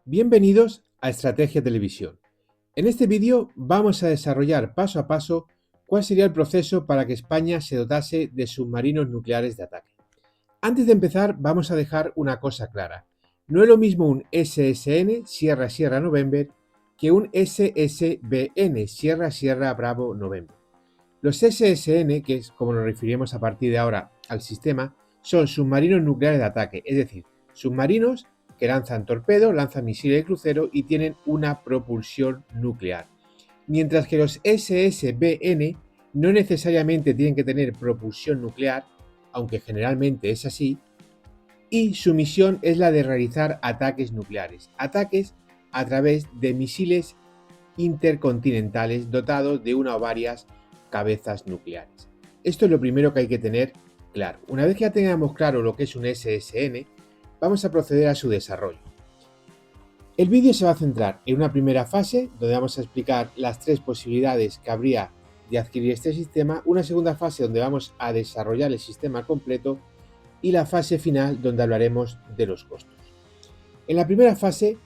Bienvenidos a Estrategia Televisión. En este vídeo vamos a desarrollar paso a paso cuál sería el proceso para que España se dotase de submarinos nucleares de ataque. Antes de empezar vamos a dejar una cosa clara. No es lo mismo un SSN, Sierra Sierra November, que un SSBN, Sierra Sierra Bravo November. Los SSN, que es como nos referiremos a partir de ahora al sistema, son submarinos nucleares de ataque, es decir, submarinos que lanzan torpedos, lanzan misiles de crucero y tienen una propulsión nuclear. Mientras que los SSBN no necesariamente tienen que tener propulsión nuclear, aunque generalmente es así, y su misión es la de realizar ataques nucleares, ataques a través de misiles intercontinentales dotados de una o varias cabezas nucleares. Esto es lo primero que hay que tener claro. Una vez que ya tengamos claro lo que es un SSN, vamos a proceder a su desarrollo. El vídeo se va a centrar en una primera fase, donde vamos a explicar las tres posibilidades que habría de adquirir este sistema, una segunda fase donde vamos a desarrollar el sistema completo y la fase final donde hablaremos de los costos. En la primera fase,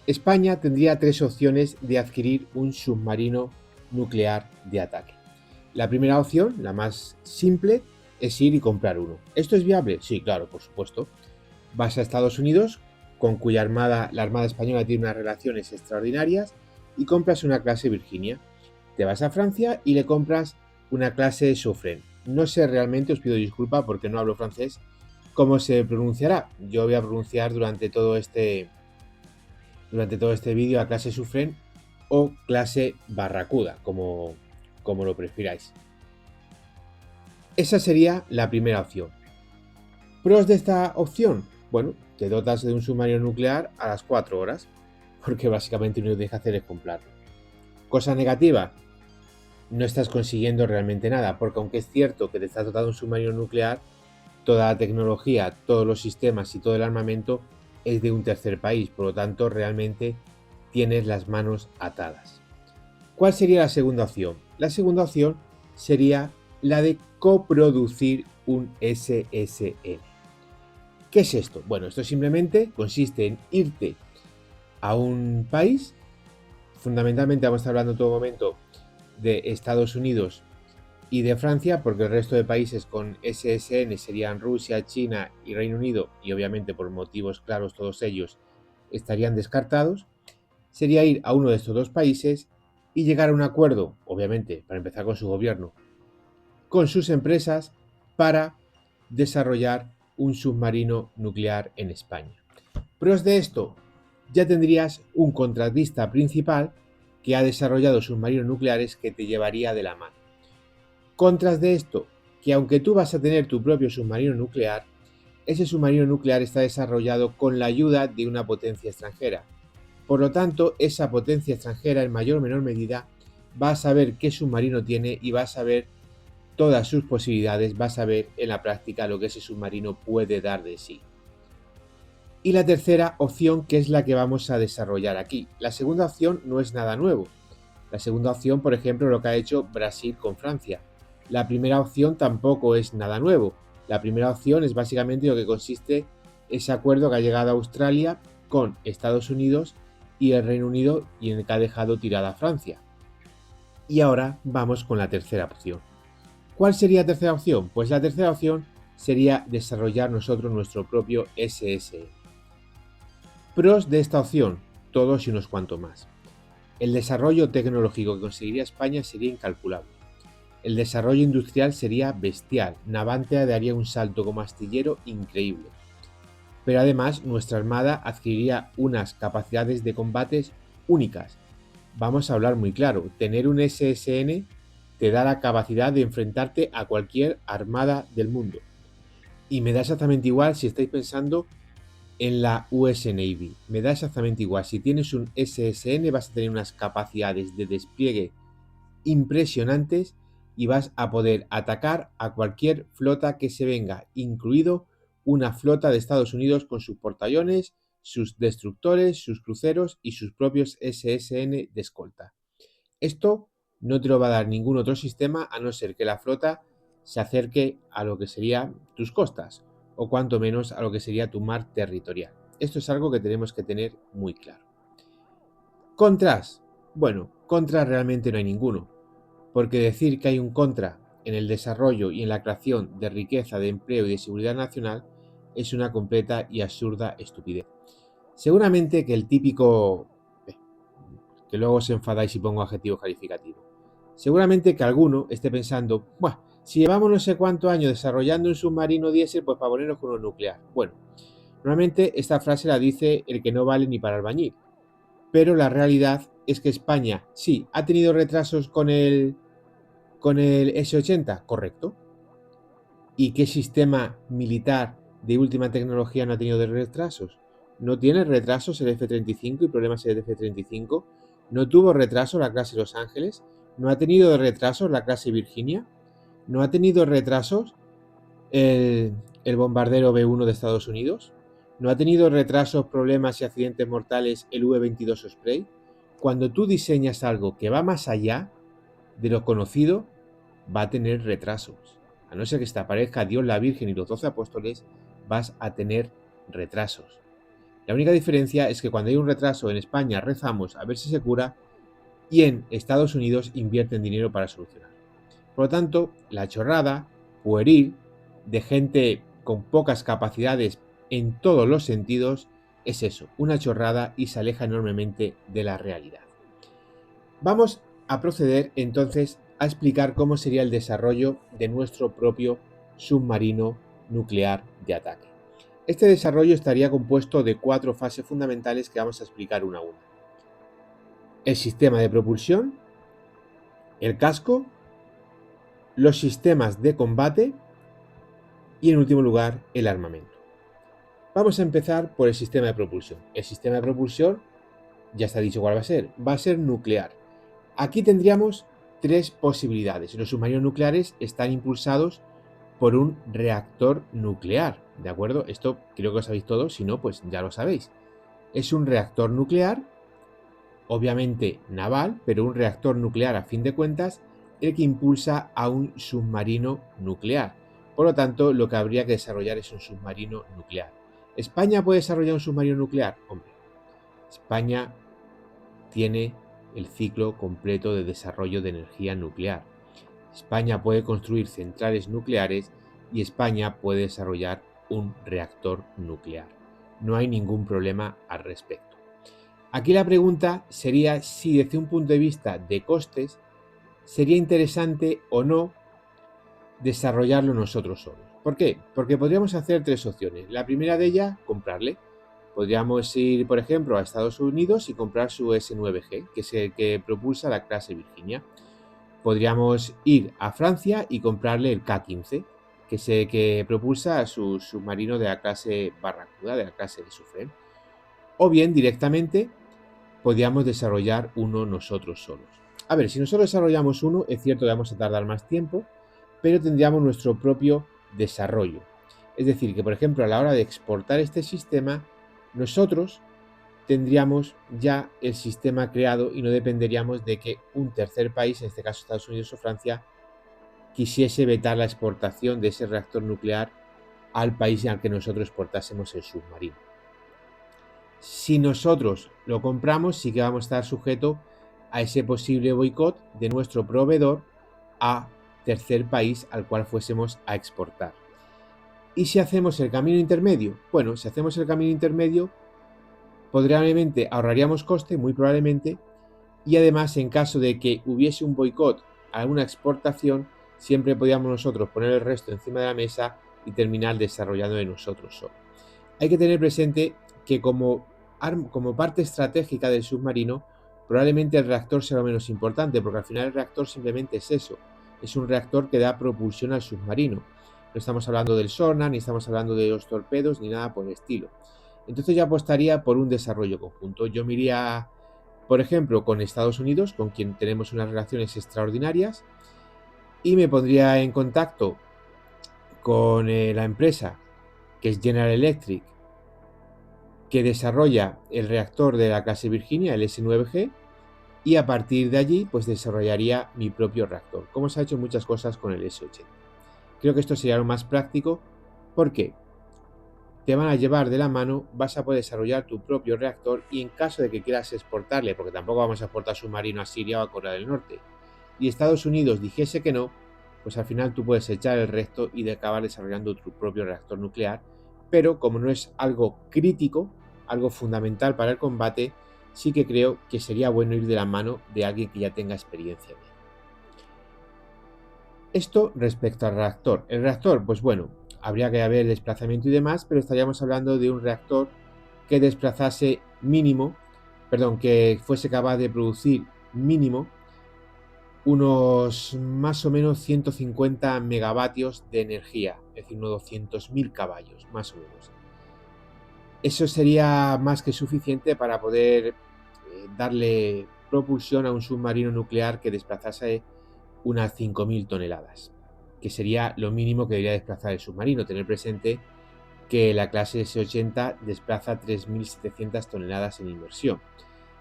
España tendría tres opciones de adquirir un submarino nuclear de ataque. La primera opción, la más simple, es ir y comprar uno. ¿Esto es viable? Sí, claro, por supuesto. Vas a Estados Unidos, con cuya armada, la Armada Española tiene unas relaciones extraordinarias, y compras una clase Virginia. Te vas a Francia y le compras una clase Suffren. No sé realmente, os pido disculpa porque no hablo francés, cómo se pronunciará. Yo voy a pronunciar durante todo este vídeo a clase Suffren o clase Barracuda, como lo prefiráis. Esa sería la primera opción. ¿Pros de esta opción? Bueno, te dotas de un submarino nuclear a las 4 horas, porque básicamente lo único que tienes que hacer es comprarlo. Cosa negativa, no estás consiguiendo realmente nada, porque aunque es cierto que te estás dotando de un submarino nuclear, toda la tecnología, todos los sistemas y todo el armamento es de un tercer país, por lo tanto realmente tienes las manos atadas. ¿Cuál sería la segunda opción? La segunda opción sería la de coproducir un SSN. ¿Qué es esto? Bueno, esto simplemente consiste en irte a un país, fundamentalmente vamos a estar hablando en todo momento de Estados Unidos y de Francia, porque el resto de países con SSN serían Rusia, China y Reino Unido, y obviamente por motivos claros todos ellos estarían descartados. Sería ir a uno de estos dos países y llegar a un acuerdo, obviamente, para empezar con su gobierno, con sus empresas, para desarrollar un submarino nuclear en España. Pros de esto, ya tendrías un contratista principal que ha desarrollado submarinos nucleares que te llevaría de la mano. Contras de esto, que aunque tú vas a tener tu propio submarino nuclear, ese submarino nuclear está desarrollado con la ayuda de una potencia extranjera. Por lo tanto, esa potencia extranjera en mayor o menor medida va a saber qué submarino tiene y va a saber todas sus posibilidades, va a saber en la práctica lo que ese submarino puede dar de sí. Y la tercera opción, que es la que vamos a desarrollar aquí. La segunda opción no es nada nuevo. La segunda opción, por ejemplo, lo que ha hecho Brasil con Francia. La primera opción tampoco es nada nuevo. La primera opción es básicamente lo que consiste ese acuerdo que ha llegado a Australia con Estados Unidos y el Reino Unido, y en el que ha dejado tirada a Francia. Y ahora vamos con la tercera opción. ¿Cuál sería la tercera opción? Pues la tercera opción sería desarrollar nosotros nuestro propio SSN. Pros de esta opción, todos y unos cuantos más. El desarrollo tecnológico que conseguiría España sería incalculable. El desarrollo industrial sería bestial. Navantia daría un salto como astillero increíble. Pero además nuestra armada adquiriría unas capacidades de combates únicas. Vamos a hablar muy claro, tener un SSN te da la capacidad de enfrentarte a cualquier armada del mundo. Y me da exactamente igual si estáis pensando en la US Navy. Me da exactamente igual. Si tienes un SSN vas a tener unas capacidades de despliegue impresionantes y vas a poder atacar a cualquier flota que se venga, incluido una flota de Estados Unidos con sus portaaviones, sus destructores, sus cruceros y sus propios SSN de escolta. Esto no te lo va a dar ningún otro sistema a no ser que la flota se acerque a lo que serían tus costas o cuanto menos a lo que sería tu mar territorial. Esto es algo que tenemos que tener muy claro. Contras. Bueno, contras realmente no hay ninguno, porque decir que hay un contra en el desarrollo y en la creación de riqueza, de empleo y de seguridad nacional es una completa y absurda estupidez. Seguramente que el típico... que luego os enfadáis y pongo adjetivo calificativo. Seguramente que alguno esté pensando, buah, si llevamos no sé cuántos años desarrollando un submarino diésel, pues para ponernos con uno nuclear. Bueno, normalmente esta frase la dice el que no vale ni para albañil. Pero la realidad es que España sí ha tenido retrasos con el S-80, correcto. ¿Y qué sistema militar de última tecnología no ha tenido de retrasos? No tiene retrasos el F-35 y problemas el F-35. No tuvo retrasos la clase Los Ángeles. No ha tenido retrasos la clase Virginia. No ha tenido retrasos el bombardero B-1 de Estados Unidos. No ha tenido retrasos, problemas y accidentes mortales el V-22 Osprey. Cuando tú diseñas algo que va más allá de lo conocido, va a tener retrasos. A no ser que te aparezca Dios, la Virgen y los 12 apóstoles, vas a tener retrasos. La única diferencia es que cuando hay un retraso en España rezamos a ver si se cura y en Estados Unidos invierten dinero para solucionar. Por lo tanto, la chorrada pueril de gente con pocas capacidades en todos los sentidos es eso, una chorrada y se aleja enormemente de la realidad. Vamos a proceder entonces a explicar cómo sería el desarrollo de nuestro propio submarino nuclear de ataque. Este desarrollo estaría compuesto de 4 fases fundamentales que vamos a explicar una a una. El sistema de propulsión, el casco, los sistemas de combate y en último lugar el armamento. Vamos a empezar por el sistema de propulsión. El sistema de propulsión ya está dicho cuál va a ser. Va a ser nuclear. Aquí tendríamos 3 posibilidades. Los submarinos nucleares están impulsados por un reactor nuclear, ¿de acuerdo? Esto creo que lo sabéis todos, si no, pues ya lo sabéis. Es un reactor nuclear, obviamente naval, pero un reactor nuclear a fin de cuentas, el que impulsa a un submarino nuclear. Por lo tanto, lo que habría que desarrollar es un submarino nuclear. ¿España puede desarrollar un submarino nuclear? Hombre, España tiene el ciclo completo de desarrollo de energía nuclear. España puede construir centrales nucleares y España puede desarrollar un reactor nuclear. No hay ningún problema al respecto. Aquí la pregunta sería si desde un punto de vista de costes sería interesante o no desarrollarlo nosotros solos. ¿Por qué? Porque podríamos hacer 3 opciones. La primera de ellas, comprarle. Podríamos ir, por ejemplo, a Estados Unidos y comprar su S-9G, que es el que propulsa la clase Virginia. Podríamos ir a Francia y comprarle el K-15, que es el que propulsa a su submarino de la clase Barracuda, de la clase de Suffren. O bien, directamente, podríamos desarrollar uno nosotros solos. A ver, si nosotros desarrollamos uno, es cierto que vamos a tardar más tiempo, pero tendríamos nuestro propio desarrollo. Es decir, que por ejemplo a la hora de exportar este sistema, nosotros tendríamos ya el sistema creado y no dependeríamos de que un tercer país, en este caso Estados Unidos o Francia, quisiese vetar la exportación de ese reactor nuclear al país al que nosotros exportásemos el submarino. Si nosotros lo compramos, sí que vamos a estar sujetos a ese posible boicot de nuestro proveedor a tercer país al cual fuésemos a exportar. ¿Y si hacemos el camino intermedio? Bueno, si hacemos el camino intermedio, probablemente ahorraríamos coste, muy probablemente, y además en caso de que hubiese un boicot a una exportación, siempre podíamos nosotros poner el resto encima de la mesa y terminar desarrollando de nosotros solos. Hay que tener presente que como parte estratégica del submarino, probablemente el reactor sea lo menos importante, porque al final el reactor simplemente es eso, es un reactor que da propulsión al submarino. No estamos hablando del sonar, ni estamos hablando de los torpedos, ni nada por el estilo. Entonces yo apostaría por un desarrollo conjunto. Yo me iría, por ejemplo, con Estados Unidos, con quien tenemos unas relaciones extraordinarias, y me pondría en contacto con la empresa, que es General Electric, que desarrolla el reactor de la clase Virginia, el S-9G, y a partir de allí pues desarrollaría mi propio reactor, como se ha hecho muchas cosas con el S-80. Creo que esto sería lo más práctico. ¿Por qué? te van a llevar de la mano, vas a poder desarrollar tu propio reactor y en caso de que quieras exportarle, porque tampoco vamos a exportar submarino a Siria o a Corea del Norte, y Estados Unidos dijese que no, pues al final tú puedes echar el resto y de acabar desarrollando tu propio reactor nuclear, pero como no es algo crítico, algo fundamental para el combate, sí que creo que sería bueno ir de la mano de alguien que ya tenga experiencia en ello. Esto respecto al reactor. El reactor, pues bueno, habría que haber desplazamiento y demás, pero estaríamos hablando de un reactor que desplazase mínimo, perdón, que fuese capaz de producir mínimo unos más o menos 150 megavatios de energía, es decir, unos 200.000 caballos, más o menos. Eso sería más que suficiente para poder darle propulsión a un submarino nuclear que desplazase unas 5.000 toneladas, que sería lo mínimo que debería desplazar el submarino. Tener presente que la clase S-80 desplaza 3.700 toneladas en inmersión.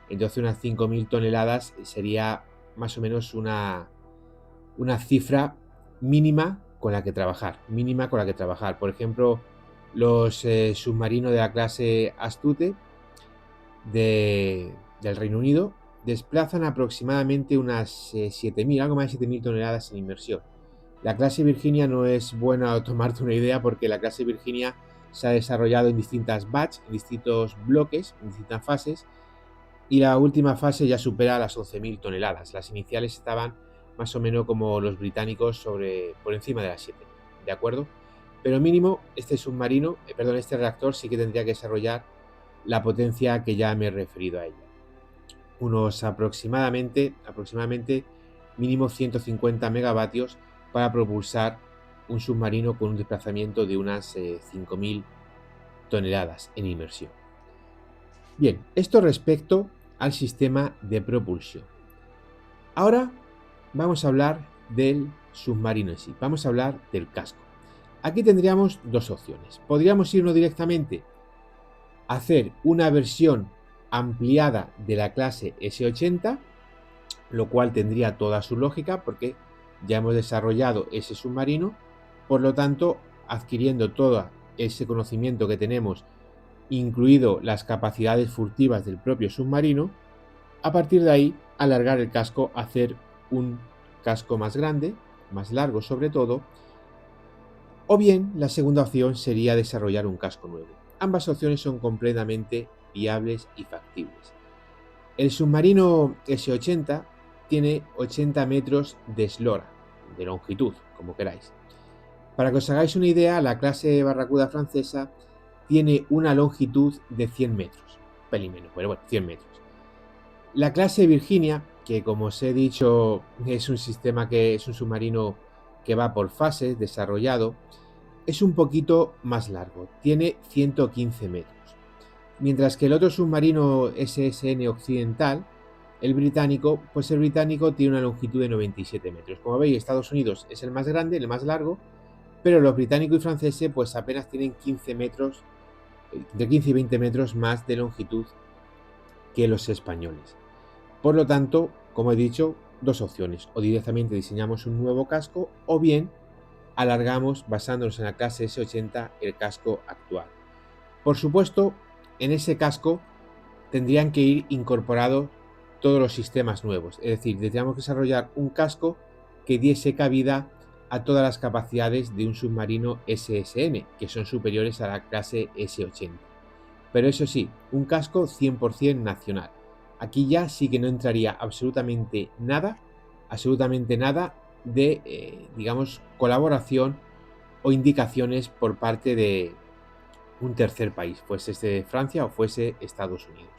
Entonces unas 5.000 toneladas sería más o menos una cifra mínima con la que trabajar. Por ejemplo, los submarinos de la clase Astute del Reino Unido desplazan aproximadamente unas 7.000, algo más de 7.000 toneladas en inmersión. La clase Virginia no es buena tomarte una idea porque la clase Virginia se ha desarrollado en distintas batch, en distintos bloques, en distintas fases, y la última fase ya supera las 11.000 toneladas. Las iniciales estaban más o menos como los británicos por encima de las 7.000, ¿de acuerdo? Pero mínimo este este reactor sí que tendría que desarrollar la potencia que ya me he referido a ella. Unos aproximadamente mínimo 150 megavatios para propulsar un submarino con un desplazamiento de unas 5.000 toneladas en inmersión. Bien, esto respecto al sistema de propulsión. Ahora vamos a hablar del submarino en sí, vamos a hablar del casco. Aquí tendríamos dos opciones. Podríamos irnos directamente a hacer una versión ampliada de la clase S-80, lo cual tendría toda su lógica porque ya hemos desarrollado ese submarino, por lo tanto, adquiriendo todo ese conocimiento que tenemos, incluido las capacidades furtivas del propio submarino, a partir de ahí alargar el casco, hacer un casco más grande, más largo sobre todo, o bien la segunda opción sería desarrollar un casco nuevo. Ambas opciones son completamente viables y factibles. El submarino S-80 tiene 80 metros de eslora, de longitud, como queráis. Para que os hagáis una idea, la clase Barracuda francesa tiene una longitud de 100 metros, un pelín menos, pero bueno, 100 metros. La clase Virginia, que como os he dicho es un submarino que va por fases, desarrollado, es un poquito más largo, tiene 115 metros. Mientras que el otro submarino SSN occidental, el británico tiene una longitud de 97 metros. Como veis, Estados Unidos es el más grande, el más largo, pero los británicos y franceses pues apenas tienen 15 metros, entre 15 y 20 metros más de longitud que los españoles. Por lo tanto, como he dicho, dos opciones: o directamente diseñamos un nuevo casco o bien alargamos, basándonos en la clase S-80, el casco actual. Por supuesto, en ese casco tendrían que ir incorporados todos los sistemas nuevos, es decir, tendríamos que desarrollar un casco que diese cabida a todas las capacidades de un submarino SSN, que son superiores a la clase S-80. Pero eso sí, un casco 100% nacional. Aquí ya sí que no entraría absolutamente nada de, digamos, colaboración o indicaciones por parte de un tercer país, fuese Francia o fuese Estados Unidos.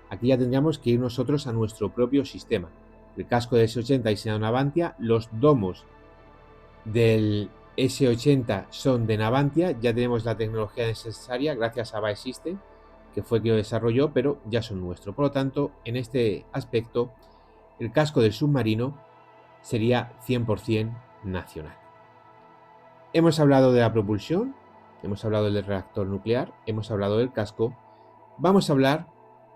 Aquí ya tendríamos que ir nosotros a nuestro propio sistema. El casco de S-80 diseñado en Navantia, los domos del S-80 son de Navantia, ya tenemos la tecnología necesaria gracias a BAE System, que fue quien lo desarrolló, pero ya son nuestros. Por lo tanto, en este aspecto, el casco del submarino sería 100% nacional. Hemos hablado de la propulsión, hemos hablado del reactor nuclear, hemos hablado del casco. Vamos a hablar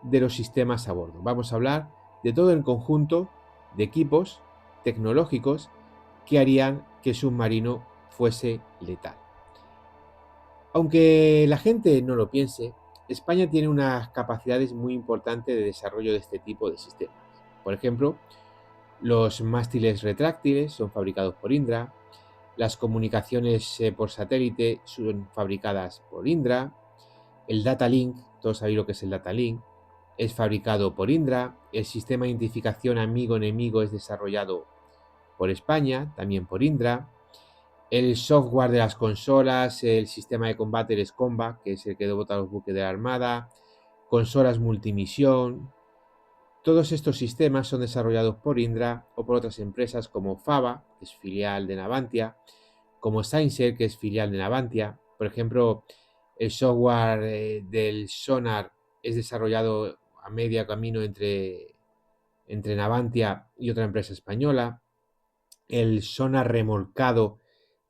de los sistemas a bordo. Vamos a hablar de todo el conjunto de equipos tecnológicos que harían que el submarino fuese letal. Aunque la gente no lo piense, España tiene unas capacidades muy importantes de desarrollo de este tipo de sistemas. Por ejemplo, los mástiles retráctiles son fabricados por Indra, las comunicaciones por satélite son fabricadas por Indra, el Data Link, todos sabéis lo que es el Data Link, es fabricado por Indra, el sistema de identificación amigo-enemigo es desarrollado por España, también por Indra, el software de las consolas, el sistema de combate, el SCOMBA, que es el que dota los buques de la Armada, consolas multimisión. Todos estos sistemas son desarrollados por Indra o por otras empresas como Fava, que es filial de Navantia, como Sainzer, que es filial de Navantia. Por ejemplo, el software del sonar es desarrollado a medio camino entre Navantia y otra empresa española. El sonar remolcado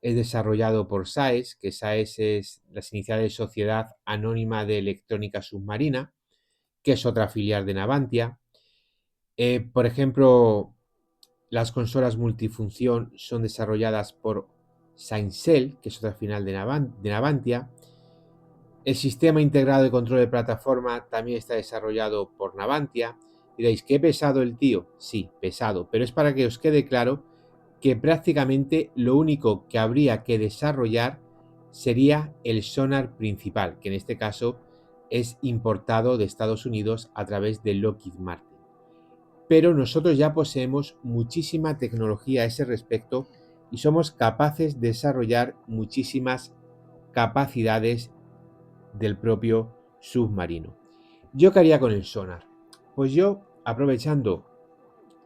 es desarrollado por SAES, que SAES es las iniciales de Sociedad Anónima de Electrónica Submarina, que es otra filial de Navantia. Por ejemplo, las consolas multifunción son desarrolladas por Sainsel, que es otra filial de Navantia. El sistema integrado de control de plataforma también está desarrollado por Navantia. Diréis, ¿qué pesado el tío? Sí, pesado, pero es para que os quede claro que prácticamente lo único que habría que desarrollar sería el sonar principal, que en este caso es importado de Estados Unidos a través de Lockheed Martin. Pero nosotros ya poseemos muchísima tecnología a ese respecto y somos capaces de desarrollar muchísimas capacidades del propio submarino. ¿Yo qué haría con el sonar? Pues yo, aprovechando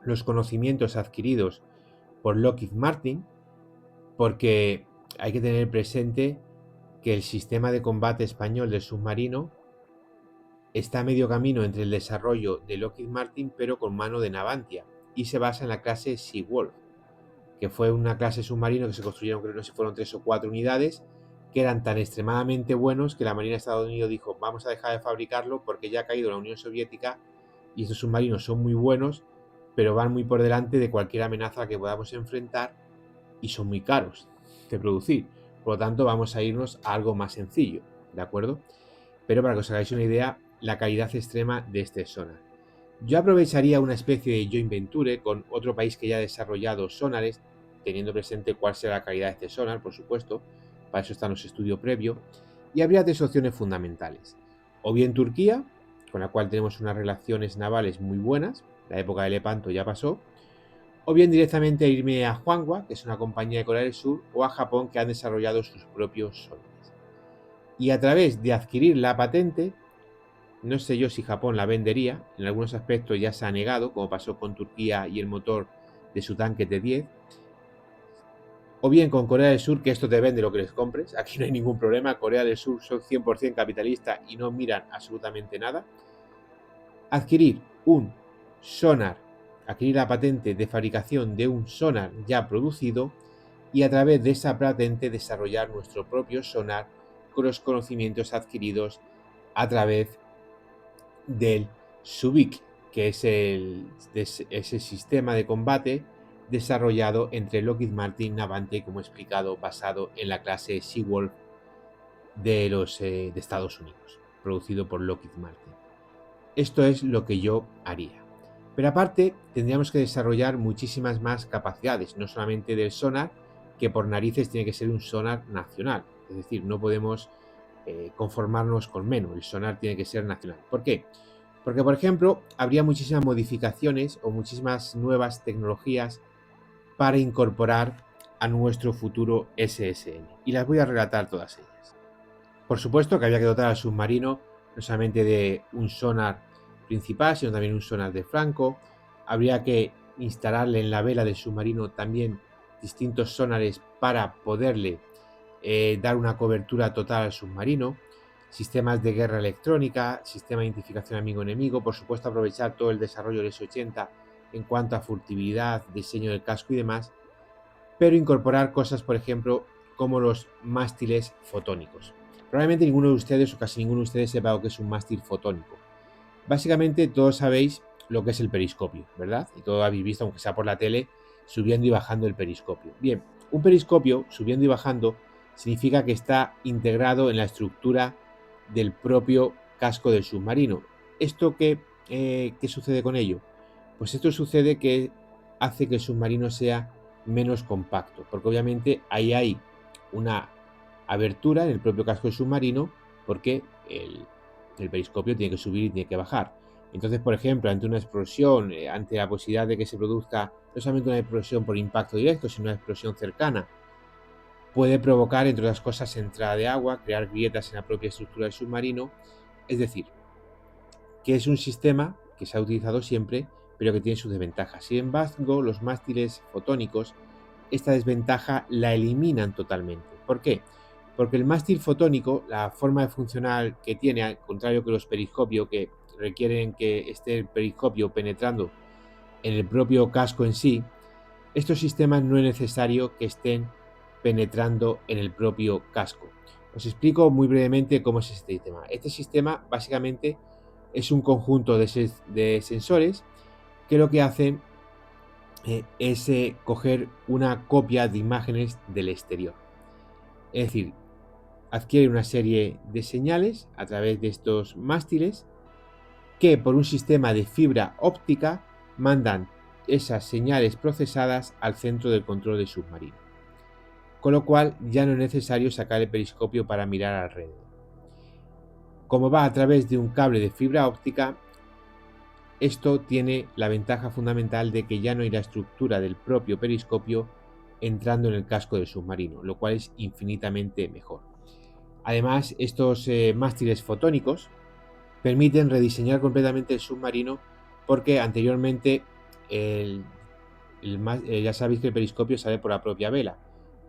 los conocimientos adquiridos por Lockheed Martin, porque hay que tener presente que el sistema de combate español del submarino está a medio camino entre el desarrollo de Lockheed Martin pero con mano de Navantia y se basa en la clase Seawolf, que fue una clase submarino que se construyeron, creo que si fueron 3 o 4 unidades, que eran tan extremadamente buenos que la Marina de Estados Unidos dijo, vamos a dejar de fabricarlo porque ya ha caído la Unión Soviética y estos submarinos son muy buenos, pero van muy por delante de cualquier amenaza que podamos enfrentar y son muy caros de producir. Por lo tanto, vamos a irnos a algo más sencillo, ¿de acuerdo? Pero para que os hagáis una idea, la calidad extrema de este sonar. Yo aprovecharía una especie de joint venture con otro país que ya ha desarrollado sonares, teniendo presente cuál será la calidad de este sonar, por supuesto, para eso están los estudios previos, y habría tres opciones fundamentales. O bien Turquía, con la cual tenemos unas relaciones navales muy buenas, la época de Lepanto ya pasó, o bien directamente irme a Huanghua, que es una compañía de Corea del Sur, o a Japón, que han desarrollado sus propios sonares. Y a través de adquirir la patente, no sé yo si Japón la vendería, en algunos aspectos ya se ha negado, como pasó con Turquía y el motor de su tanque T-10, o bien con Corea del Sur, que esto te vende lo que les compres, aquí no hay ningún problema, Corea del Sur son 100% capitalistas y no miran absolutamente nada. Adquirir un sonar, adquirir la patente de fabricación de un sonar ya producido y a través de esa patente desarrollar nuestro propio sonar con los conocimientos adquiridos a través del SUBIC, que es ese sistema de combate desarrollado entre Lockheed Martin y Navantia, como he explicado, basado en la clase Seawolf de Estados Unidos, producido por Lockheed Martin. Esto es lo que yo haría. Pero aparte, tendríamos que desarrollar muchísimas más capacidades, no solamente del sonar, que por narices tiene que ser un sonar nacional. Es decir, no podemos conformarnos con menos, el sonar tiene que ser nacional. ¿Por qué? Porque, por ejemplo, habría muchísimas modificaciones o muchísimas nuevas tecnologías para incorporar a nuestro futuro SSN. Y las voy a relatar todas ellas. Por supuesto que había que dotar al submarino no solamente de un sonar principal, sino también un sonar de flanco. Habría que instalarle en la vela del submarino también distintos sonares para poderle dar una cobertura total al submarino. Sistemas de guerra electrónica, sistema de identificación amigo-enemigo, por supuesto aprovechar todo el desarrollo del S-80 en cuanto a furtividad, diseño del casco y demás, pero incorporar cosas, por ejemplo, como los mástiles fotónicos. Probablemente ninguno de ustedes o casi ninguno de ustedes sepa lo que es un mástil fotónico. Básicamente todos sabéis lo que es el periscopio, ¿verdad? Y todos habéis visto, aunque sea por la tele, subiendo y bajando el periscopio. Bien, un periscopio, subiendo y bajando, significa que está integrado en la estructura del propio casco del submarino. ¿Esto qué sucede con ello? Pues esto sucede que hace que el submarino sea menos compacto, porque obviamente ahí hay una abertura en el propio casco del submarino, porque el periscopio tiene que subir y tiene que bajar. Entonces, por ejemplo, ante una explosión, ante la posibilidad de que se produzca no solamente una explosión por impacto directo, sino una explosión cercana, puede provocar, entre otras cosas, entrada de agua, crear grietas en la propia estructura del submarino. Es decir, que es un sistema que se ha utilizado siempre, pero que tiene sus desventajas. Sin embargo, los mástiles fotónicos, esta desventaja la eliminan totalmente. ¿Por qué? Porque el mástil fotónico, la forma de funcionar que tiene, al contrario que los periscopios, que requieren que esté el periscopio penetrando en el propio casco en sí, estos sistemas no es necesario que estén penetrando en el propio casco. Os explico muy brevemente cómo es este sistema. Este sistema básicamente es un conjunto de sensores que lo que hacen es coger una copia de imágenes del exterior. Es decir, adquiere una serie de señales a través de estos mástiles que por un sistema de fibra óptica mandan esas señales procesadas al centro del control del submarino. Con lo cual ya no es necesario sacar el periscopio para mirar alrededor. Como va a través de un cable de fibra óptica, esto tiene la ventaja fundamental de que ya no hay la estructura del propio periscopio entrando en el casco del submarino, lo cual es infinitamente mejor. Además, estos mástiles fotónicos permiten rediseñar completamente el submarino porque anteriormente ya sabéis que el periscopio sale por la propia vela.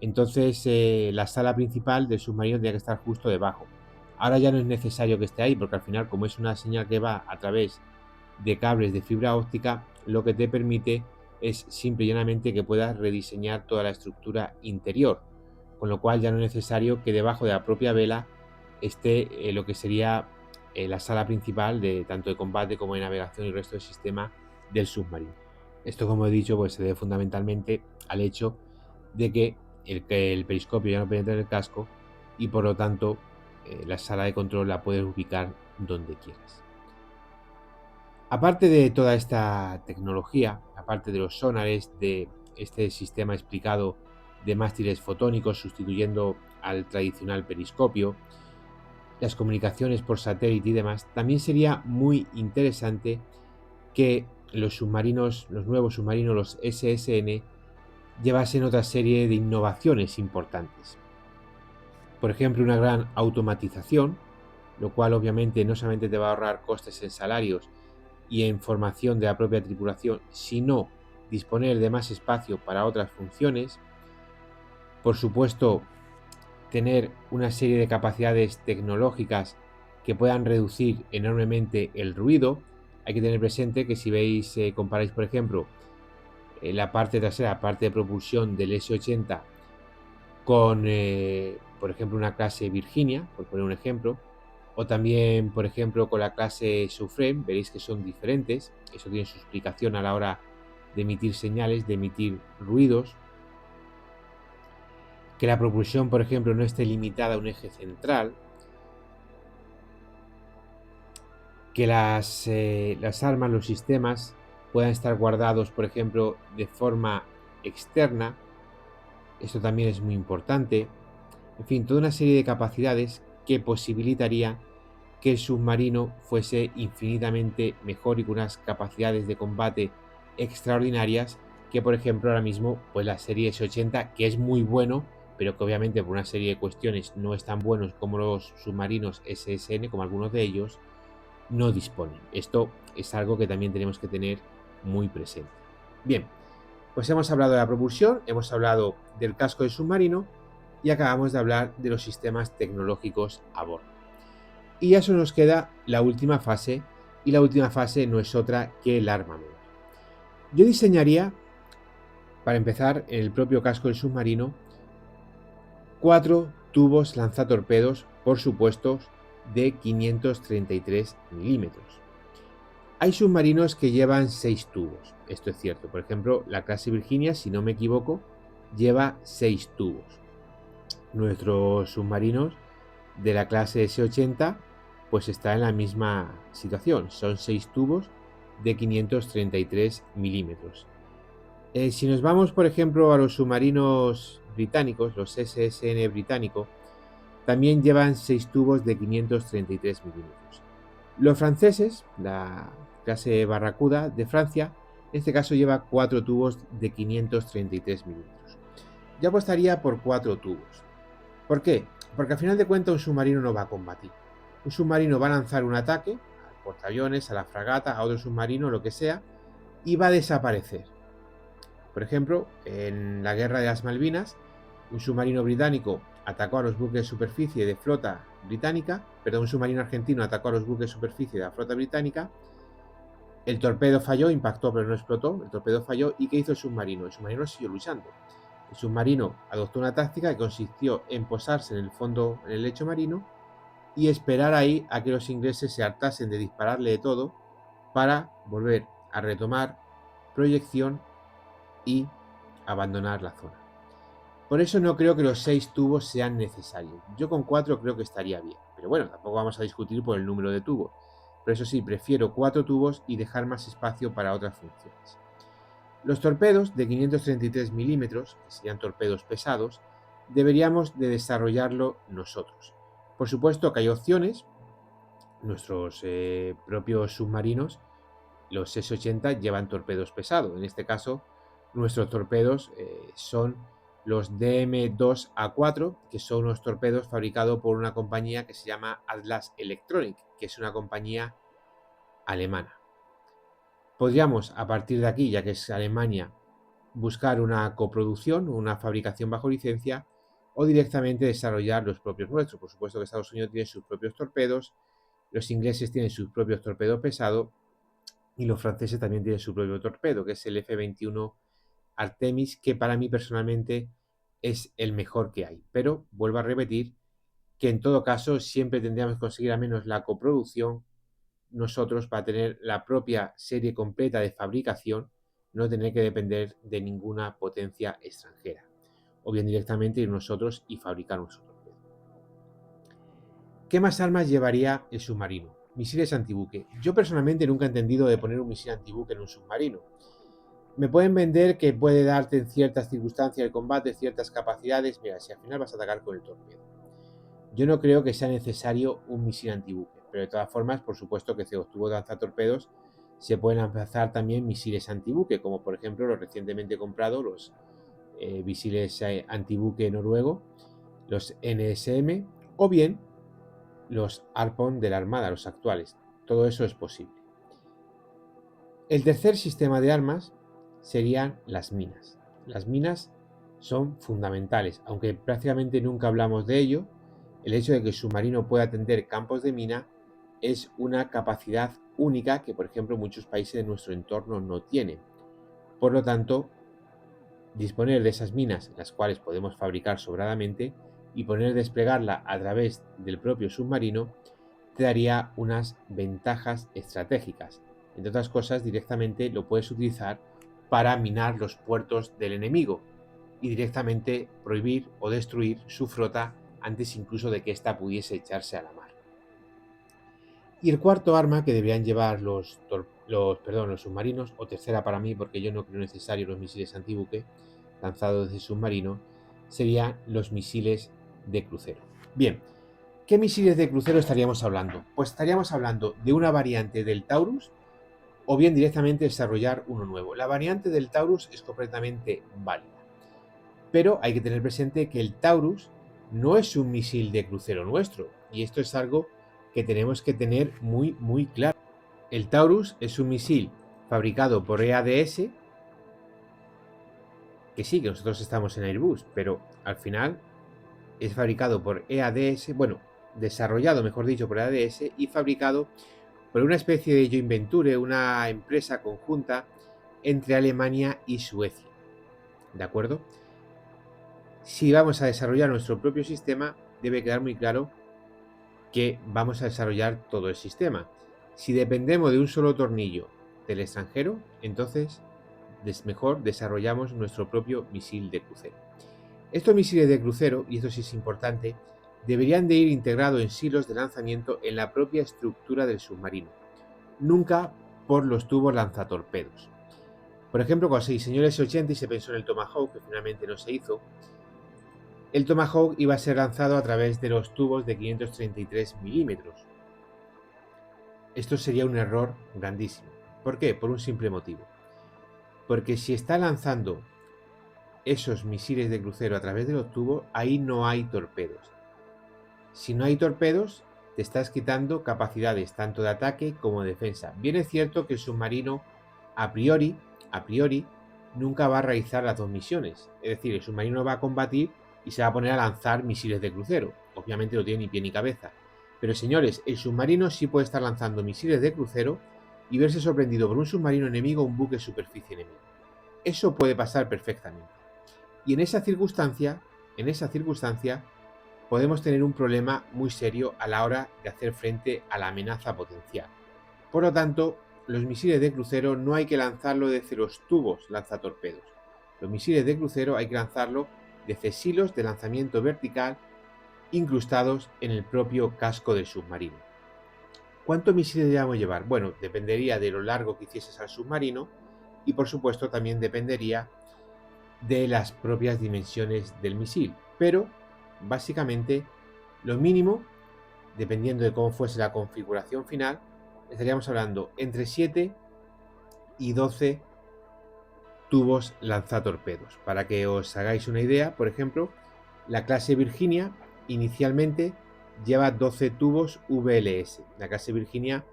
Entonces la sala principal del submarino tiene que estar justo debajo. Ahora ya no es necesario que esté ahí porque al final, como es una señal que va a través de cables de fibra óptica, lo que te permite es simple y llanamente que puedas rediseñar toda la estructura interior, con lo cual ya no es necesario que debajo de la propia vela esté lo que sería la sala principal de tanto de combate como de navegación y el resto del sistema del submarino. Esto, como he dicho, pues se debe fundamentalmente al hecho de que el periscopio ya no penetra en el casco y por lo tanto la sala de control la puedes ubicar donde quieras. Aparte de toda esta tecnología, aparte de los sonares, de este sistema explicado de mástiles fotónicos sustituyendo al tradicional periscopio, las comunicaciones por satélite y demás, también sería muy interesante que los submarinos, los nuevos submarinos, los SSN, llevasen otra serie de innovaciones importantes. Por ejemplo, una gran automatización, lo cual obviamente no solamente te va a ahorrar costes en salarios y en formación de la propia tripulación, sino disponer de más espacio para otras funciones. Por supuesto, tener una serie de capacidades tecnológicas que puedan reducir enormemente el ruido. Hay que tener presente que si veis, comparáis por ejemplo la parte trasera, la parte de propulsión del S-80 con, por ejemplo, una clase Virginia, por poner un ejemplo, o también, por ejemplo, con la clase Subframe, veréis que son diferentes. Eso tiene su explicación a la hora de emitir señales, de emitir ruidos. Que la propulsión, por ejemplo, no esté limitada a un eje central. Que las armas, los sistemas, puedan estar guardados, por ejemplo, de forma externa. Esto también es muy importante. En fin, toda una serie de capacidades que posibilitaría que el submarino fuese infinitamente mejor y con unas capacidades de combate extraordinarias que, por ejemplo, ahora mismo pues la serie S-80, que es muy bueno, pero que obviamente por una serie de cuestiones no es tan buenos como los submarinos SSN, como algunos de ellos, no disponen. Esto es algo que también tenemos que tener muy presente. Bien, pues hemos hablado de la propulsión, hemos hablado del casco del submarino y acabamos de hablar de los sistemas tecnológicos a bordo. Y ya solo nos queda la última fase, y la última fase no es otra que el armamento. Yo diseñaría, para empezar, en el propio casco del submarino, 4 tubos lanzatorpedos, por supuesto, de 533 milímetros. Hay submarinos que llevan 6 tubos, esto es cierto. Por ejemplo, la clase Virginia, si no me equivoco, lleva 6 tubos. Nuestros submarinos de la clase S-80 pues está en la misma situación, son 6 tubos de 533 milímetros. Si nos vamos, por ejemplo, a los submarinos británicos, los SSN británico, también llevan 6 tubos de 533 milímetros. Los franceses, la clase Barracuda de Francia, en este caso lleva 4 tubos de 533 milímetros. Yo apostaría por 4 tubos. ¿Por qué? Porque al final de cuentas un submarino no va a combatir. Un submarino va a lanzar un ataque al portaaviones, a la fragata, a otro submarino, lo que sea, y va a desaparecer. Por ejemplo, en la guerra de las Malvinas, un submarino británico atacó a los buques de superficie de flota británica, perdón, un submarino argentino atacó a los buques de superficie de la flota británica, el torpedo falló, impactó pero no explotó, el torpedo falló, ¿y qué hizo el submarino? El submarino siguió luchando. El submarino adoptó una táctica que consistió en posarse en el fondo, en el lecho marino, y esperar ahí a que los ingleses se hartasen de dispararle de todo para volver a retomar proyección y abandonar la zona. Por eso no creo que los 6 tubos sean necesarios. Yo con 4 creo que estaría bien. Pero bueno, tampoco vamos a discutir por el número de tubos. Pero eso sí, prefiero 4 tubos y dejar más espacio para otras funciones. Los torpedos de 533 milímetros, que serían torpedos pesados, deberíamos de desarrollarlo nosotros. Por supuesto que hay opciones. Nuestros propios submarinos, los S-80, llevan torpedos pesados. En este caso, nuestros torpedos son los DM-2A4, que son unos torpedos fabricados por una compañía que se llama Atlas Electronic, que es una compañía alemana. Podríamos, a partir de aquí, ya que es Alemania, buscar una coproducción o una fabricación bajo licencia o directamente desarrollar los propios nuestros. Por supuesto que Estados Unidos tiene sus propios torpedos, los ingleses tienen sus propios torpedos pesados y los franceses también tienen su propio torpedo, que es el F-21 Artemis, que para mí personalmente es el mejor que hay. Pero vuelvo a repetir que en todo caso siempre tendríamos que conseguir al menos la coproducción nosotros para tener la propia serie completa de fabricación, no tener que depender de ninguna potencia extranjera. O bien directamente ir nosotros y fabricar nuestro torpedo. ¿Qué más armas llevaría el submarino? Misiles antibuque. Yo personalmente nunca he entendido de poner un misil antibuque en un submarino. Me pueden vender que puede darte en ciertas circunstancias del combate ciertas capacidades. Mira, si al final vas a atacar con el torpedo. Yo no creo que sea necesario un misil antibuque, pero de todas formas, por supuesto que los tubos de lanzatorpedos se pueden lanzar también misiles antibuque, como por ejemplo los recientemente comprados, los misiles antibuque noruego, los NSM, o bien los Harpoon de la Armada, los actuales. Todo eso es posible. El tercer sistema de armas serían las minas. Las minas son fundamentales, aunque prácticamente nunca hablamos de ello. El hecho de que el submarino pueda tender campos de mina es una capacidad única que, por ejemplo, muchos países de nuestro entorno no tienen. Por lo tanto, disponer de esas minas, las cuales podemos fabricar sobradamente, y poder desplegarla a través del propio submarino, te daría unas ventajas estratégicas. Entre otras cosas, directamente lo puedes utilizar para minar los puertos del enemigo y directamente prohibir o destruir su flota antes incluso de que ésta pudiese echarse a la mar. Y el cuarto arma que deberían llevar los submarinos, o tercera para mí, porque yo no creo necesario los misiles antibuque lanzados desde submarino, serían los misiles de crucero. Bien, ¿qué misiles de crucero estaríamos hablando? Pues estaríamos hablando de una variante del Taurus o bien directamente desarrollar uno nuevo. La variante del Taurus es completamente válida, pero hay que tener presente que el Taurus no es un misil de crucero nuestro, y esto es algo que tenemos que tener muy claro. El Taurus es un misil fabricado por EADS, que sí, que nosotros estamos en Airbus, pero al final es fabricado por EADS, bueno, desarrollado, mejor dicho, por EADS y fabricado por una especie de joint venture, una empresa conjunta entre Alemania y Suecia. ¿De acuerdo? Si vamos a desarrollar nuestro propio sistema, debe quedar muy claro que vamos a desarrollar todo el sistema. Si dependemos de un solo tornillo del extranjero, entonces mejor desarrollamos nuestro propio misil de crucero. Estos misiles de crucero, y esto sí es importante, deberían de ir integrados en silos de lanzamiento en la propia estructura del submarino, nunca por los tubos lanzatorpedos. Por ejemplo, cuando se diseñó el S-80 y se pensó en el Tomahawk, que finalmente no se hizo, el Tomahawk iba a ser lanzado a través de los tubos de 533 milímetros. Esto sería un error grandísimo. ¿Por qué? Por un simple motivo. Porque si está lanzando esos misiles de crucero a través de los tubos, ahí no hay torpedos. Si no hay torpedos, te estás quitando capacidades tanto de ataque como de defensa. Bien es cierto que el submarino a priori, nunca va a realizar las dos misiones. Es decir, el submarino va a combatir y se va a poner a lanzar misiles de crucero. Obviamente no tiene ni pie ni cabeza. Pero señores, el submarino sí puede estar lanzando misiles de crucero y verse sorprendido por un submarino enemigo o un buque de superficie enemigo. Eso puede pasar perfectamente. Y en esa circunstancia, podemos tener un problema muy serio a la hora de hacer frente a la amenaza potencial. Por lo tanto, los misiles de crucero no hay que lanzarlo desde los tubos lanzatorpedos. Los misiles de crucero hay que lanzarlo desde silos de lanzamiento vertical incrustados en el propio casco del submarino. ¿Cuántos misiles debemos llevar? Bueno, dependería de lo largo que hicieses al submarino y por supuesto también dependería de las propias dimensiones del misil. Pero básicamente lo mínimo, dependiendo de cómo fuese la configuración final, estaríamos hablando entre 7 y 12 tubos lanzatorpedos. Para que os hagáis una idea, por ejemplo, la clase Virginia inicialmente lleva 12 tubos VLS. La clase Virginia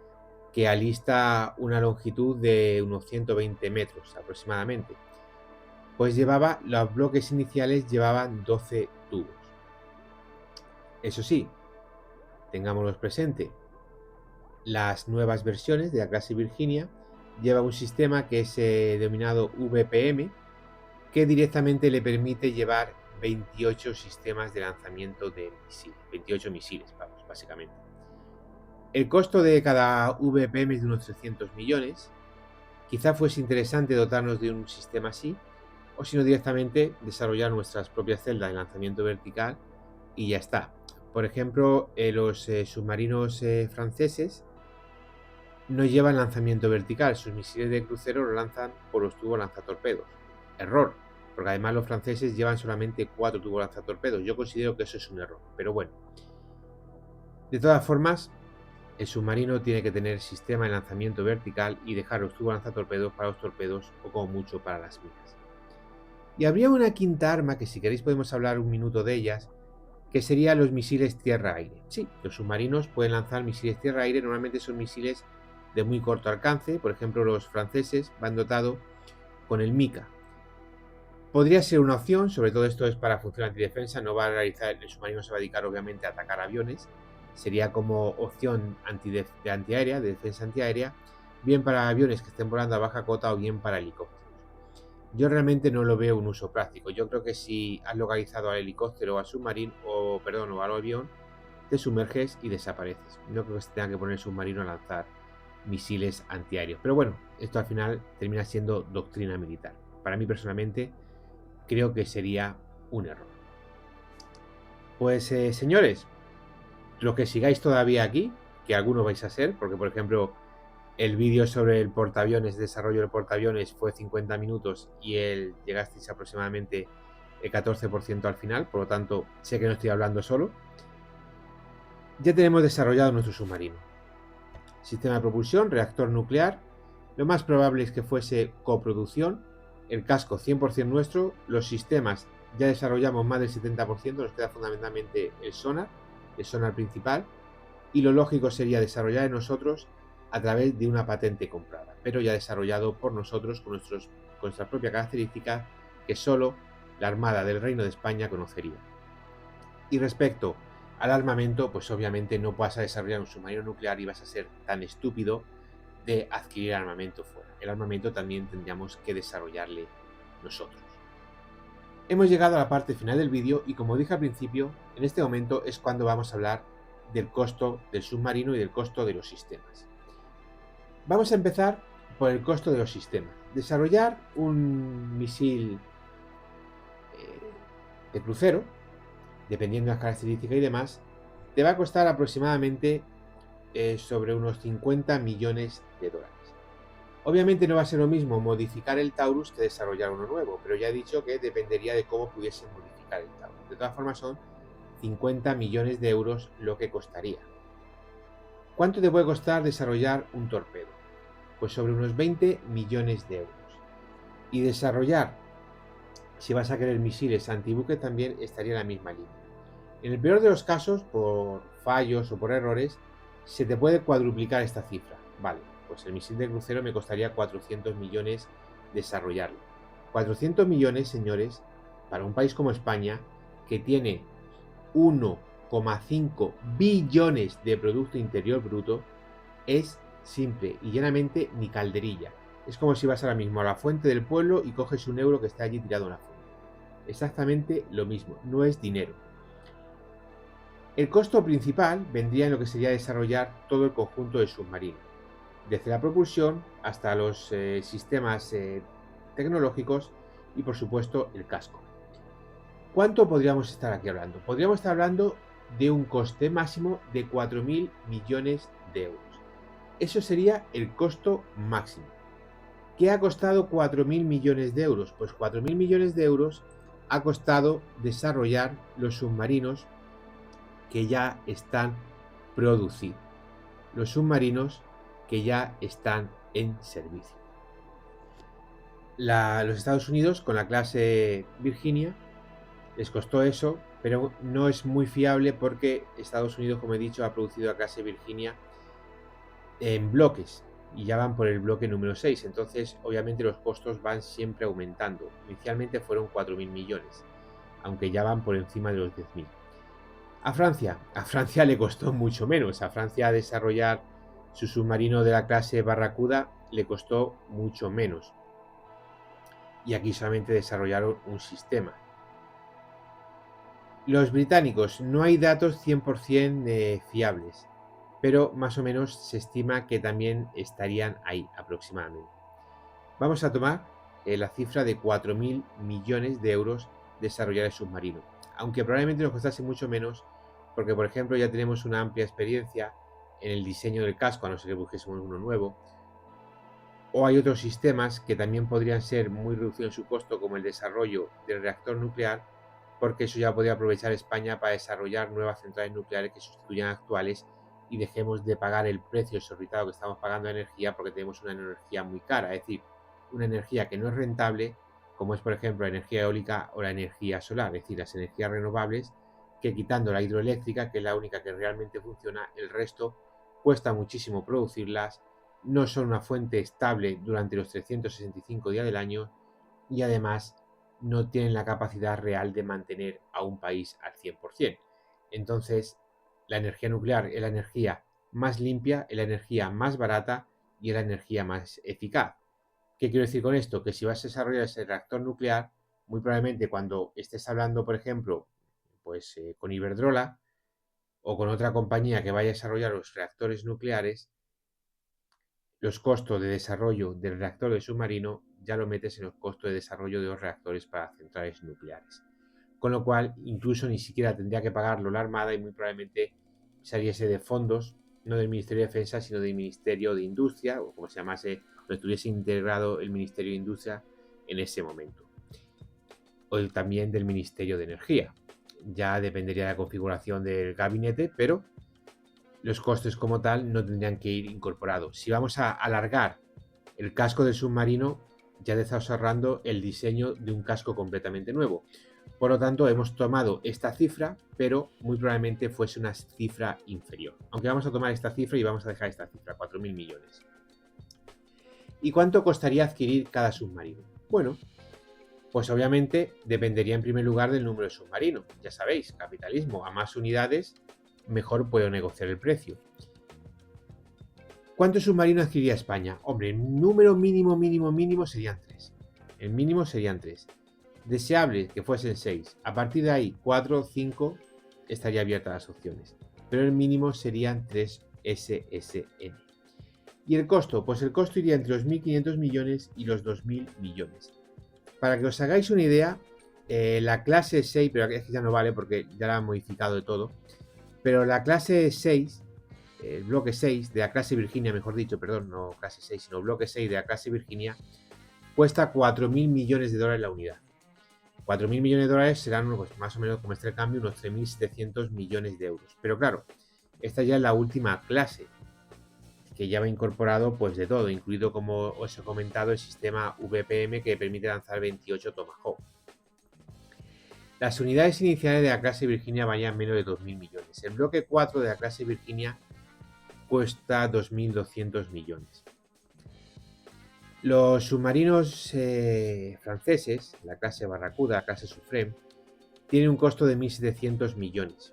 que alista una longitud de unos 120 metros aproximadamente. Pues llevaba, los bloques iniciales llevaban 12 tubos. Eso sí, tengámoslos presente, las nuevas versiones de la clase Virginia lleva un sistema que es denominado VPM, que directamente le permite llevar 28 sistemas de lanzamiento de misiles, 28 misiles, vamos, básicamente. El costo de cada VPM es de unos 300 millones. Quizá fuese interesante dotarnos de un sistema así, o si no directamente desarrollar nuestras propias celdas de lanzamiento vertical y ya está. Por ejemplo, los submarinos franceses no llevan lanzamiento vertical, sus misiles de crucero lo lanzan por los tubos lanzatorpedos. Error, porque además los franceses llevan solamente 4 tubos lanzatorpedos. Yo considero que eso es un error, pero bueno. De todas formas, el submarino tiene que tener sistema de lanzamiento vertical y dejar los tubos lanzatorpedos para los torpedos o como mucho para las minas. Y habría una quinta arma que si queréis podemos hablar un minuto de ellas, que serían los misiles tierra-aire. Sí, los submarinos pueden lanzar misiles tierra-aire, normalmente son misiles de muy corto alcance, por ejemplo los franceses van dotados con el Mica. Podría ser una opción, sobre todo esto es para función antidefensa, no va a realizar, el submarino se va a dedicar obviamente a atacar aviones, sería como opción de antiaérea, de defensa antiaérea, bien para aviones que estén volando a baja cota o bien para helicópteros. Yo realmente no lo veo un uso práctico. Yo creo que si has localizado al helicóptero o al submarino, o al avión, te sumerges y desapareces. No creo que se tenga que poner el submarino a lanzar misiles antiaéreos. Pero bueno, esto al final termina siendo doctrina militar. Para mí personalmente creo que sería un error. Pues señores, los que sigáis todavía aquí, que algunos vais a ser, porque por ejemplo el vídeo sobre el portaaviones, desarrollo del portaaviones fue 50 minutos y llegasteis aproximadamente el 14% al final, por lo tanto sé que no estoy hablando solo. Ya tenemos desarrollado nuestro submarino. Sistema de propulsión, reactor nuclear. Lo más probable es que fuese coproducción. El casco 100% nuestro. Los sistemas ya desarrollamos más del 70%. Nos queda fundamentalmente el sonar principal. Y lo lógico sería desarrollar en nosotros a través de una patente comprada, pero ya desarrollado por nosotros con nuestras propias características que solo la Armada del Reino de España conocería. Y respecto al armamento, pues obviamente no vas a desarrollar un submarino nuclear y vas a ser tan estúpido de adquirir armamento fuera. El armamento también tendríamos que desarrollarle nosotros. Hemos llegado a la parte final del vídeo y como dije al principio, en este momento es cuando vamos a hablar del costo del submarino y del costo de los sistemas. Vamos a empezar por el costo de los sistemas. Desarrollar un misil de crucero, dependiendo de las características y demás, te va a costar aproximadamente sobre unos 50 millones de dólares. Obviamente no va a ser lo mismo modificar el Taurus que desarrollar uno nuevo, pero ya he dicho que dependería de cómo pudiesen modificar el Taurus. De todas formas son 50 millones de euros lo que costaría. ¿Cuánto te puede costar desarrollar un torpedo? Pues sobre unos 20 millones de euros. Y desarrollar, si vas a querer misiles antibuque, también estaría en la misma línea. En el peor de los casos, por fallos o por errores, se te puede cuadruplicar esta cifra. Vale, pues el misil de crucero me costaría 400 millones desarrollarlo. 400 millones, señores, para un país como España, que tiene 1,5 billones de Producto Interior Bruto, es simple y llanamente ni calderilla. Es como si vas ahora mismo a la fuente del pueblo y coges un euro que está allí tirado en la fuente. Exactamente lo mismo, no es dinero. El costo principal vendría en lo que sería desarrollar todo el conjunto del submarino, desde la propulsión hasta los sistemas tecnológicos y por supuesto el casco. ¿Cuánto podríamos estar aquí hablando? Podríamos estar hablando de un coste máximo de 4.000 millones de euros. Eso sería el costo máximo. ¿Qué ha costado 4.000 millones de euros? Pues 4.000 millones de euros ha costado desarrollar los submarinos que ya están producidos. Los submarinos que ya están en servicio. Los Estados Unidos, con la clase Virginia, les costó eso, pero no es muy fiable porque Estados Unidos, como he dicho, ha producido la clase Virginia en bloques y ya van por el bloque número 6. Entonces, obviamente, los costos van siempre aumentando. Inicialmente fueron 4.000 millones, aunque ya van por encima de los 10.000. A Francia le costó mucho menos. A Francia desarrollar su submarino de la clase Barracuda le costó mucho menos. Y aquí solamente desarrollaron un sistema. Los británicos, no hay datos 100% fiables, pero más o menos se estima que también estarían ahí aproximadamente. Vamos a tomar la cifra de 4.000 millones de euros desarrollar el submarino, aunque probablemente nos costase mucho menos porque, por ejemplo, ya tenemos una amplia experiencia en el diseño del casco, a no ser que busquésemos uno nuevo, o hay otros sistemas que también podrían ser muy reducidos en su costo, como el desarrollo del reactor nuclear, porque eso ya podría aprovechar España para desarrollar nuevas centrales nucleares que sustituyan actuales y dejemos de pagar el precio exorbitado que estamos pagando de energía porque tenemos una energía muy cara, es decir, una energía que no es rentable, como es por ejemplo la energía eólica o la energía solar, es decir, las energías renovables, que quitando la hidroeléctrica, que es la única que realmente funciona, el resto cuesta muchísimo producirlas, no son una fuente estable durante los 365 días del año y además no tienen la capacidad real de mantener a un país al 100%. Entonces, la energía nuclear es la energía más limpia, es la energía más barata y es la energía más eficaz. ¿Qué quiero decir con esto? Que si vas a desarrollar ese reactor nuclear, muy probablemente cuando estés hablando, por ejemplo, pues con Iberdrola o con otra compañía que vaya a desarrollar los reactores nucleares, los costos de desarrollo del reactor de submarino ya lo metes en los costos de desarrollo de los reactores para centrales nucleares. Con lo cual, incluso ni siquiera tendría que pagarlo la Armada y muy probablemente saliese de fondos, no del Ministerio de Defensa, sino del Ministerio de Industria, o como se llamase, donde estuviese integrado el Ministerio de Industria en ese momento. O también del Ministerio de Energía. Ya dependería de la configuración del gabinete, pero los costes como tal no tendrían que ir incorporados. Si vamos a alargar el casco del submarino, ya estamos ahorrando el diseño de un casco completamente nuevo. Por lo tanto, hemos tomado esta cifra, pero muy probablemente fuese una cifra inferior. Aunque vamos a tomar esta cifra y vamos a dejar esta cifra, 4.000 millones. ¿Y cuánto costaría adquirir cada submarino? Bueno, pues obviamente dependería en primer lugar del número de submarinos. Ya sabéis, capitalismo, a más unidades, mejor puedo negociar el precio. ¿Cuántos submarinos adquiriría España? Hombre, el número mínimo serían 3. El mínimo serían 3. Deseable que fuesen 6. A partir de ahí, 4 o 5 estaría abierta a las opciones. Pero el mínimo serían 3 SSN. ¿Y el costo? Pues el costo iría entre los 1.500 millones y los 2.000 millones. Para que os hagáis una idea, La clase 6, pero es que ya no vale porque ya la han modificado de todo. Pero la clase 6, el bloque 6 de la clase Virginia, mejor dicho, perdón, no clase 6, sino bloque 6 de la clase Virginia, cuesta 4.000 millones de dólares la unidad. 4.000 millones de dólares serán pues, más o menos, como este cambio, unos 3.700 millones de euros. Pero claro, esta ya es la última clase, que ya va incorporado pues de todo, incluido, como os he comentado, el sistema VPM que permite lanzar 28 Tomahawk. Las unidades iniciales de la clase Virginia valían menos de 2.000 millones. El bloque 4 de la clase Virginia cuesta 2.200 millones. Los submarinos franceses, la clase Barracuda, la clase Suffren, tienen un costo de 1.700 millones.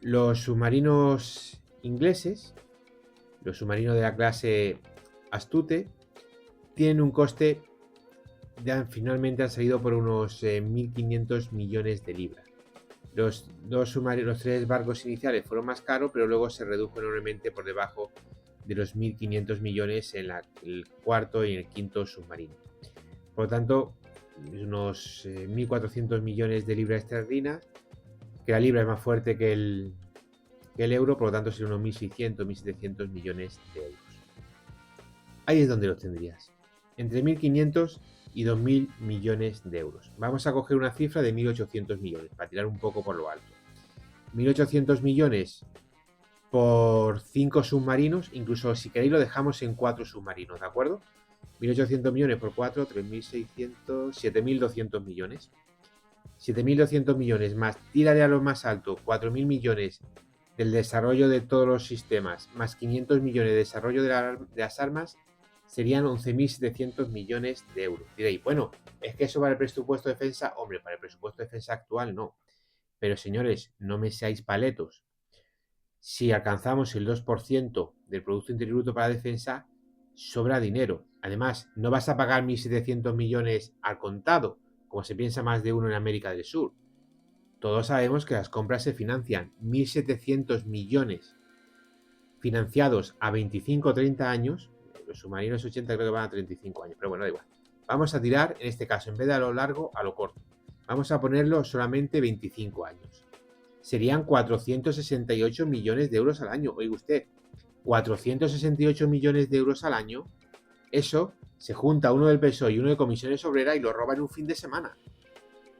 Los submarinos ingleses, los submarinos de la clase Astute, tienen un coste, finalmente han salido por unos 1.500 millones de libras. Los tres barcos iniciales fueron más caros, pero luego se redujo enormemente por debajo de los 1.500 millones en el cuarto y en el quinto submarino. Por lo tanto, unos 1.400 millones de libras esterlinas, que la libra es más fuerte que el euro, por lo tanto serían unos 1.600, 1.700 millones de euros. Ahí es donde los tendrías, entre 1.500 y 2.000 millones de euros. Vamos a coger una cifra de 1.800 millones, para tirar un poco por lo alto. 1.800 millones por 5 submarinos, incluso si queréis lo dejamos en 4 submarinos, ¿de acuerdo? 1.800 millones por 4, 3.600, 7.200 millones. 7.200 millones más, tírale a lo más alto, 4.000 millones del desarrollo de todos los sistemas, más 500 millones de desarrollo de las armas, serían 11.700 millones de euros. Diréis, bueno, es que eso para el presupuesto de defensa, hombre, para el presupuesto de defensa actual no. Pero señores, no me seáis paletos. Si alcanzamos el 2% del Producto Interior Bruto para la defensa, sobra dinero. Además, no vas a pagar 1.700 millones al contado, como se piensa más de uno en América del Sur. Todos sabemos que las compras se financian. 1.700 millones financiados a 25 o 30 años. Los submarinos 80 creo que van a 35 años, pero bueno, da igual. Vamos a tirar, en este caso, en vez de a lo largo, a lo corto. Vamos a ponerlo solamente 25 años. Serían 468 millones de euros al año. Oiga usted, 468 millones de euros al año, eso se junta uno del PSOE y uno de Comisiones Obreras y lo roba en un fin de semana.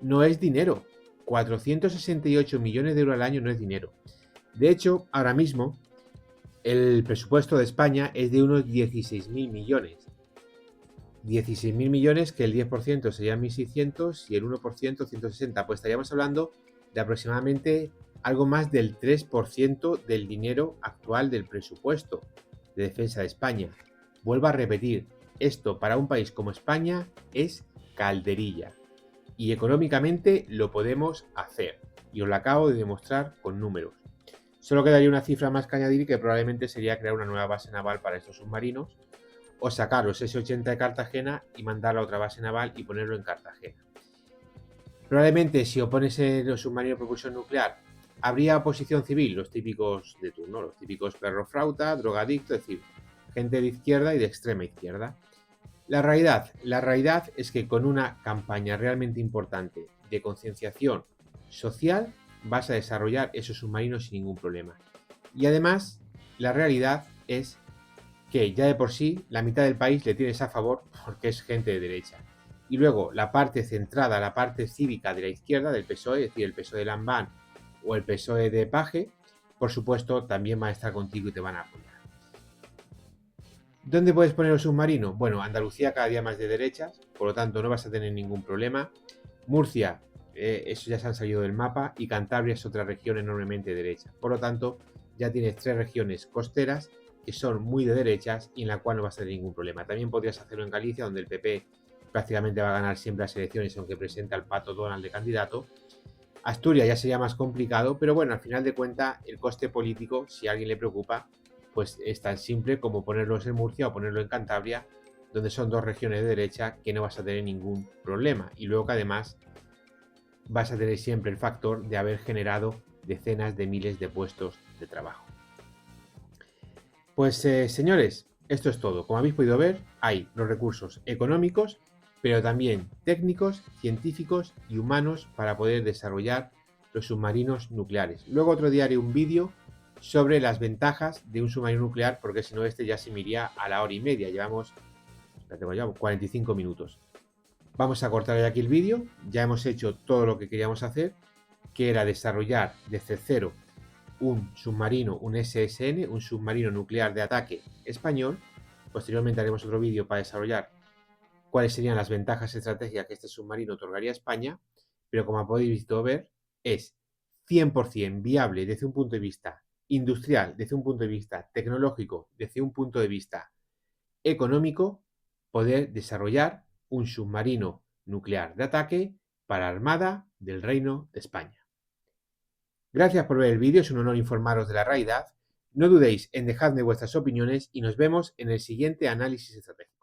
No es dinero. 468 millones de euros al año no es dinero. De hecho, ahora mismo, el presupuesto de España es de unos 16.000 millones. 16.000 millones, que el 10% serían 1.600 y el 1% 160. Pues estaríamos hablando de aproximadamente algo más del 3% del dinero actual del presupuesto de defensa de España. Vuelvo a repetir, esto para un país como España es calderilla. Y económicamente lo podemos hacer. Y os lo acabo de demostrar con números. Solo quedaría una cifra más que añadir, que probablemente sería crear una nueva base naval para estos submarinos, o sacar los S-80 de Cartagena y mandarlo a otra base naval y ponerlo en Cartagena. Probablemente si opones los submarinos de propulsión nuclear, habría oposición civil, los típicos de turno, los típicos perroflauta, drogadicto, es decir, gente de izquierda y de extrema izquierda. La realidad es que con una campaña realmente importante de concienciación social vas a desarrollar esos submarinos sin ningún problema. Y además, la realidad es que ya de por sí la mitad del país le tienes a favor porque es gente de derecha. Y luego la parte centrada, la parte cívica de la izquierda, del PSOE, es decir, el PSOE de Lambán o el PSOE de Paje, por supuesto, también van a estar contigo y te van a apoyar. ¿Dónde puedes poner un submarino? Bueno, Andalucía cada día más de derechas, por lo tanto no vas a tener ningún problema. Murcia, eso ya se han salido del mapa, y Cantabria es otra región enormemente derecha. Por lo tanto, ya tienes 3 regiones costeras que son muy de derechas y en la cual no vas a tener ningún problema. También podrías hacerlo en Galicia, donde el PP prácticamente va a ganar siempre las elecciones, aunque presenta al Pato Donald de candidato. Asturias ya sería más complicado, pero bueno, al final de cuentas, el coste político, si a alguien le preocupa, pues es tan simple como ponerlos en Murcia o ponerlo en Cantabria, donde son 2 regiones de derecha que no vas a tener ningún problema. Y luego que además vas a tener siempre el factor de haber generado decenas de miles de puestos de trabajo. Pues señores, esto es todo. Como habéis podido ver, hay los recursos económicos pero también técnicos, científicos y humanos para poder desarrollar los submarinos nucleares. Luego otro día haré un vídeo sobre las ventajas de un submarino nuclear, porque si no este ya se me iría a la hora y media. Llevamos 45 minutos. Vamos a cortar aquí el vídeo. Ya hemos hecho todo lo que queríamos hacer, que era desarrollar desde cero un submarino, un SSN, un submarino nuclear de ataque español. Posteriormente haremos otro vídeo para desarrollar cuáles serían las ventajas estratégicas que este submarino otorgaría a España, pero como podéis ver, es 100% viable desde un punto de vista industrial, desde un punto de vista tecnológico, desde un punto de vista económico, poder desarrollar un submarino nuclear de ataque para la Armada del Reino de España. Gracias por ver el vídeo, es un honor informaros de la realidad. No dudéis en dejarme vuestras opiniones y nos vemos en el siguiente análisis estratégico.